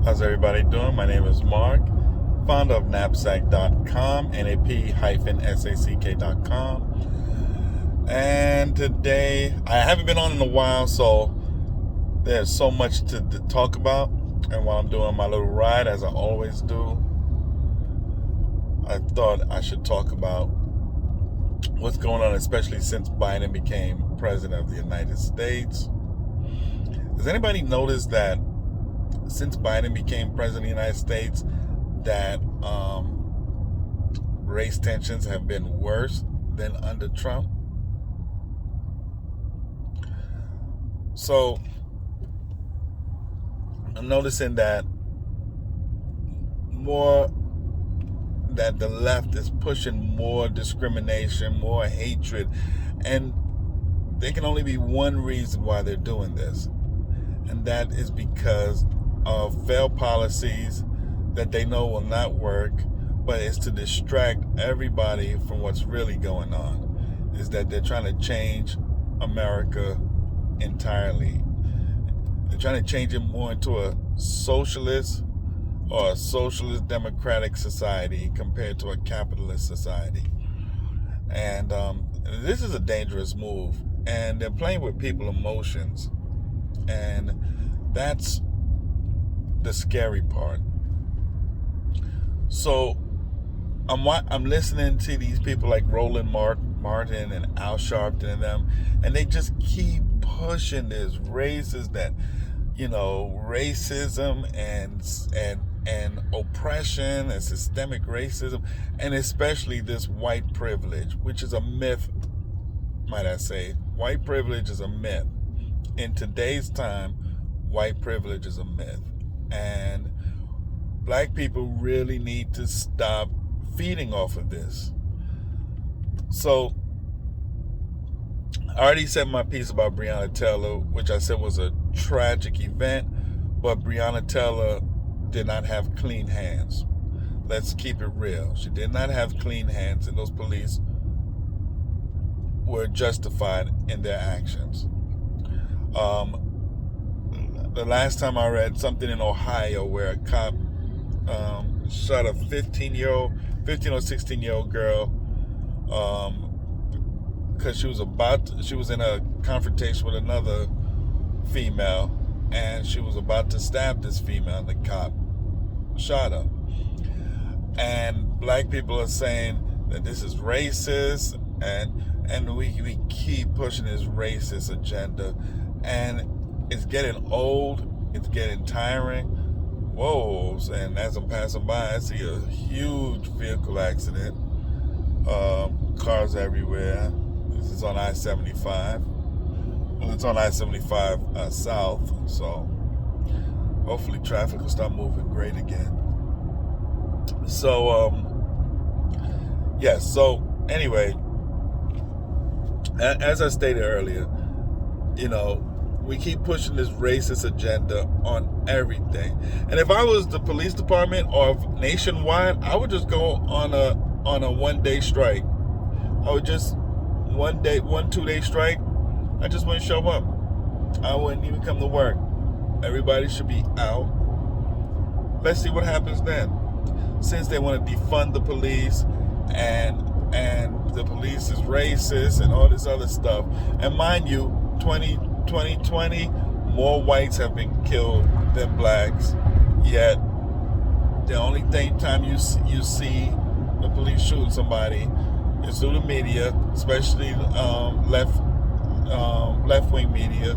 How's everybody doing? My name is Mark, founder of knapsack.com, nap-sack.com. And today, I haven't been on in a while, so there's so much to talk about. And while I'm doing my little ride, as I always do, I thought I should talk about what's going on, especially since Biden became president of the United States. Does anybody notice that since Biden became president of the United States, that race tensions have been worse than under Trump? So I'm noticing that the left is pushing more discrimination, more hatred, and there can only be one reason why they're doing this, and that is because of failed policies that they know will not work, but it's to distract everybody from what's really going on, is that they're trying to change America entirely. They're trying to change it more into a socialist or a socialist democratic society compared to a capitalist society. And this is a dangerous move, and they're playing with people's emotions, and that's the scary part. So I'm listening to these people like Roland Martin and Al Sharpton and them, and they just keep pushing this racism and oppression and systemic racism, and especially this white privilege, which is a myth, might I say. White privilege is a myth. In today's time, white privilege is a myth. And black people really need to stop feeding off of this. So I already said my piece about Breonna Taylor, which I said was a tragic event, but Breonna Taylor did not have clean hands. Let's keep it real. She did not have clean hands, and those police were justified in their actions. The last time I read something in Ohio where a cop shot a 15 or 16-year-old girl because she was in a confrontation with another female, and she was about to stab this female, and the cop shot her. And black people are saying that this is racist, and we keep pushing this racist agenda, and it's getting old, it's getting tiring. Whoa, and as I'm passing by, I see a huge vehicle accident. Cars everywhere. This is on I-75. Well, it's on I-75 south, so hopefully traffic will start moving great again. So, yes, so anyway, as I stated earlier, we keep pushing this racist agenda on everything. And if I was the police department or nationwide, I would just go on a 1-day strike. I would just 2-day strike. I just wouldn't show up. I wouldn't even come to work. Everybody should be out. Let's see what happens then. Since they want to defund the police and the police is racist and all this other stuff. And mind you, 2020, more whites have been killed than blacks. Yet, the only time you see the police shoot somebody is through the media, especially left-wing media.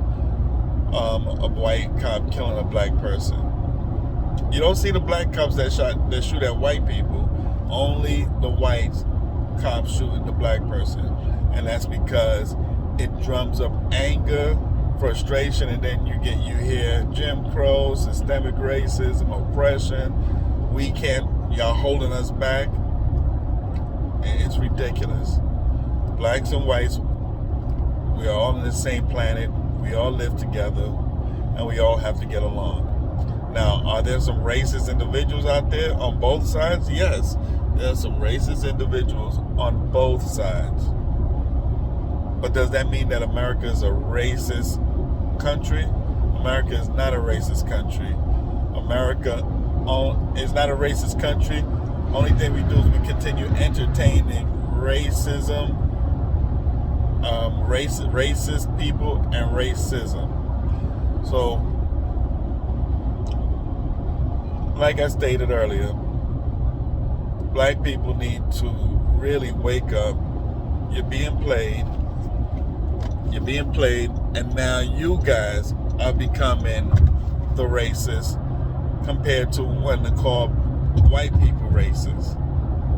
A white cop killing a black person. You don't see the black cops that shoot at white people. Only the white cops shooting the black person, and that's because it drums up anger, frustration, and then you hear Jim Crow, systemic racism, oppression. Y'all holding us back. It's ridiculous. Blacks and whites, we are all on the same planet. We all live together, and we all have to get along. Now, are there some racist individuals out there on both sides? Yes, there are some racist individuals on both sides. But does that mean that America is a racist country? America is not a racist country. America is not a racist country. Only thing we do is we continue entertaining racism, racist people, and racism. So, like I stated earlier, black people need to really wake up. You're being played, and now you guys are becoming the racists compared to when they call white people racist.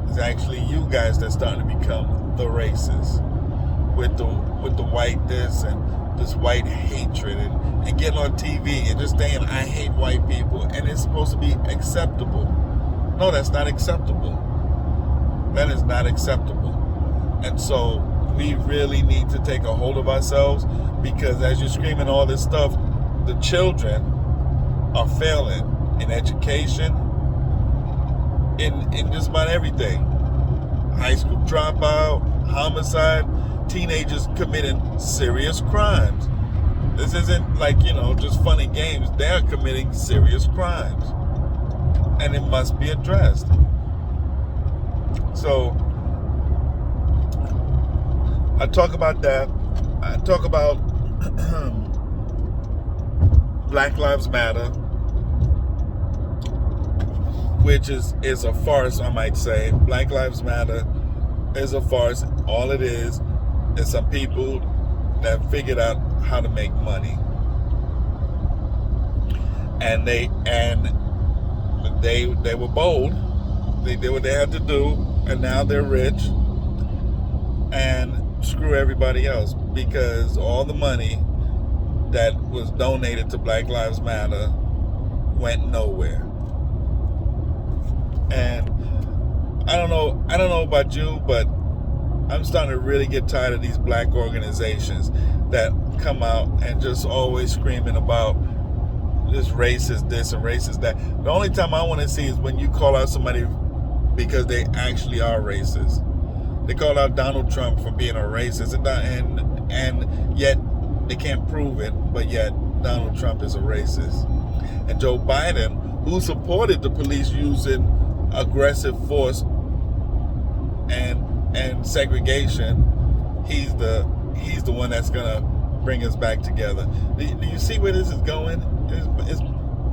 It's actually you guys that's starting to become the racists with the whiteness and this white hatred and getting on TV and just saying I hate white people, and it's supposed to be acceptable. No, that's not acceptable. That is not acceptable. And so we really need to take a hold of ourselves, because as you're screaming all this stuff, the children are failing in education, in just about everything. High school dropout, homicide, teenagers committing serious crimes. This isn't like, just funny games. They're committing serious crimes. And it must be addressed. So, I talk about that. I talk about Black Lives Matter, which is a farce, I might say. Black Lives Matter is a farce. All it is some people that figured out how to make money. And they were bold. They did what they had to do, and now they're rich. And screw everybody else, because all the money that was donated to Black Lives Matter went nowhere. And I don't know about you, but I'm starting to really get tired of these black organizations that come out and just always screaming about this racist this and racist that. The only time I want to see is when you call out somebody because they actually are racist. They call out Donald Trump for being a racist, and yet they can't prove it, but yet Donald Trump is a racist. And Joe Biden, who supported the police using aggressive force and segregation, he's the one that's gonna bring us back together. Do you see where this is going?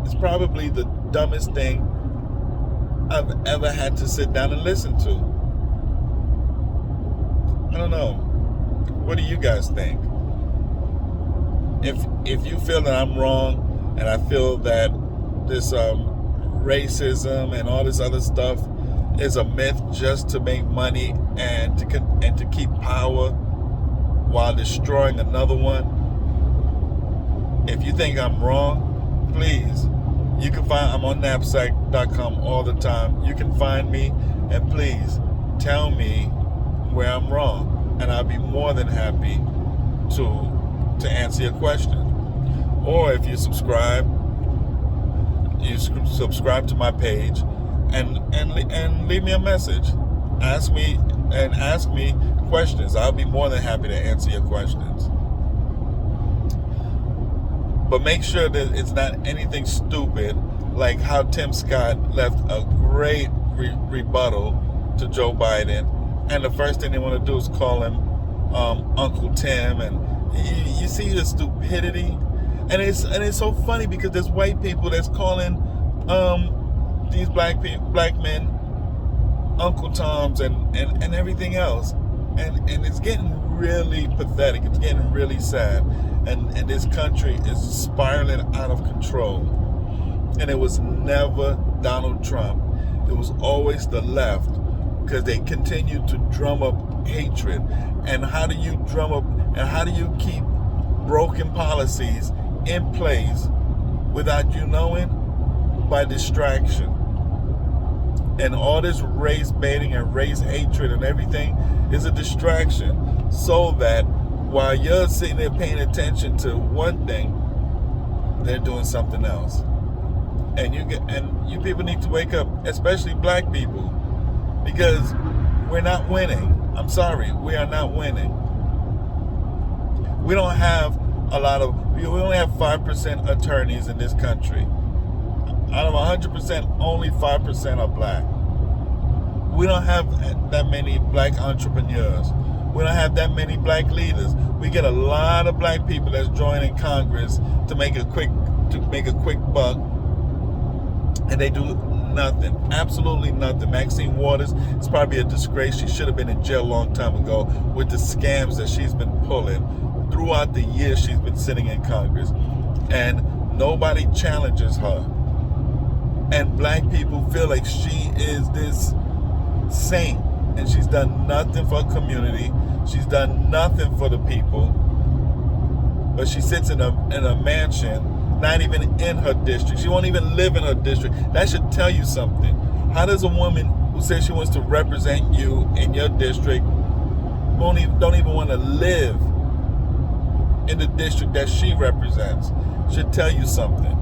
It's probably the dumbest thing I've ever had to sit down and listen to. I don't know. What do you guys think? If you feel that I'm wrong, and I feel that this racism and all this other stuff is a myth just to make money and to keep power while destroying another one, if you think I'm wrong, please, you can find, I'm on knapsack.com all the time. You can find me, and please tell me where I'm wrong, and I'll be more than happy to answer your question. Or if you subscribe to my page and leave me a message. Ask me questions. I'll be more than happy to answer your questions. But make sure that it's not anything stupid, like how Tim Scott left a great rebuttal to Joe Biden, and the first thing they want to do is call him Uncle Tim, and you see the stupidity, and it's so funny because there's white people that's calling these black men Uncle Toms and everything else, and it's getting really pathetic. It's getting really sad, and this country is spiraling out of control. And it was never Donald Trump. It was always the left, because they continue to drum up hatred. And how do you drum up, and how do you keep broken policies in place without you knowing? By distraction. And all this race baiting and race hatred and everything is a distraction, so that while you're sitting there paying attention to one thing, they're doing something else. And you people need to wake up, especially black people, because we're not winning. I'm sorry, we are not winning. We don't have we only have 5% attorneys in this country. Out of 100%, only 5% are black. We don't have that many black entrepreneurs. We don't have that many black leaders. We get a lot of black people that's joining Congress to make a quick buck, and they do nothing, absolutely nothing. Maxine Waters is probably a disgrace. She should have been in jail a long time ago with the scams that she's been pulling throughout the years she's been sitting in Congress, and nobody challenges her. And black people feel like she is this saint, and she's done nothing for her community. She's done nothing for the people. But she sits in a mansion, not even in her district. She won't even live in her district. That should tell you something. How does a woman who says she wants to represent you in your district don't even want to live in the district that she represents? Should tell you something.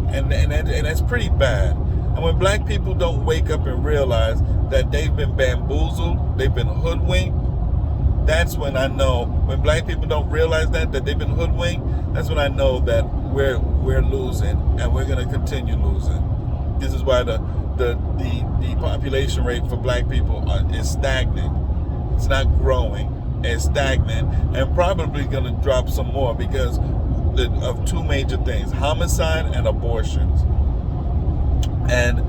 And that's pretty bad. And when black people don't wake up and realize that they've been bamboozled, they've been hoodwinked, that's when I know. When black people don't realize that they've been hoodwinked, that's when I know that we're losing, and we're going to continue losing. This is why the population rate for black people is stagnant. It's not growing. It's stagnant, and probably going to drop some more because of two major things: homicide and abortions. And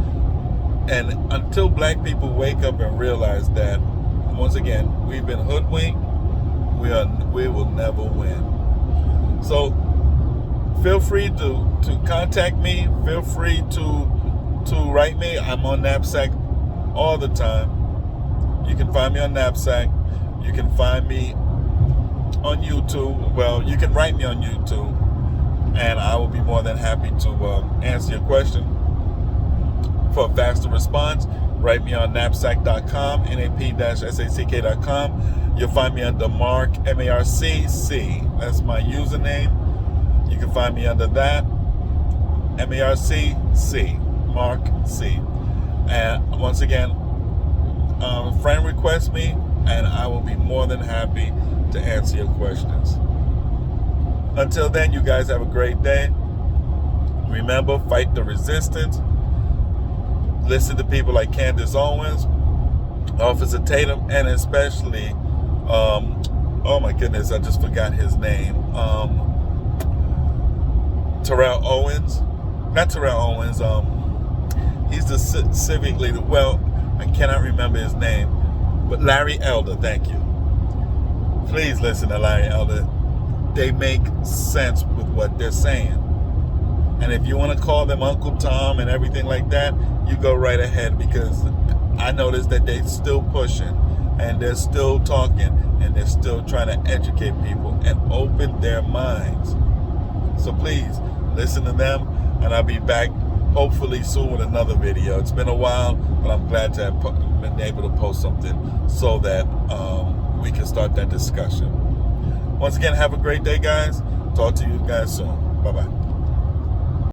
until black people wake up and realize that, once again, we've been hoodwinked, we will never win. So feel free to contact me. Feel free to write me. I'm on Knapsack all the time. You can find me on Knapsack. You can find me on YouTube. Well, you can write me on YouTube, and I will be more than happy to answer your question. For a faster response, write me on knapsack.com, nap-sack.com. You'll find me under Mark, M-A-R-C-C. That's my username. You can find me under that, M-A-R-C-C, Mark C. And once again, friend request me, and I will be more than happy to answer your questions. Until then, you guys have a great day. Remember, fight the resistance. Listen to people like Candace Owens, Officer Tatum, and especially, oh my goodness, I just forgot his name. Terrell Owens. Not Terrell Owens. He's the civic leader. Well, I cannot remember his name. But Larry Elder, thank you. Please listen to Larry Elder. They make sense with what they're saying. And if you want to call them Uncle Tom and everything like that, you go right ahead, because I noticed that they're still pushing, and they're still talking, and they're still trying to educate people and open their minds. So please listen to them, and I'll be back hopefully soon with another video. It's been a while, but I'm glad to have been able to post something so that we can start that discussion. Once again, have a great day, guys. Talk to you guys soon. Bye-bye.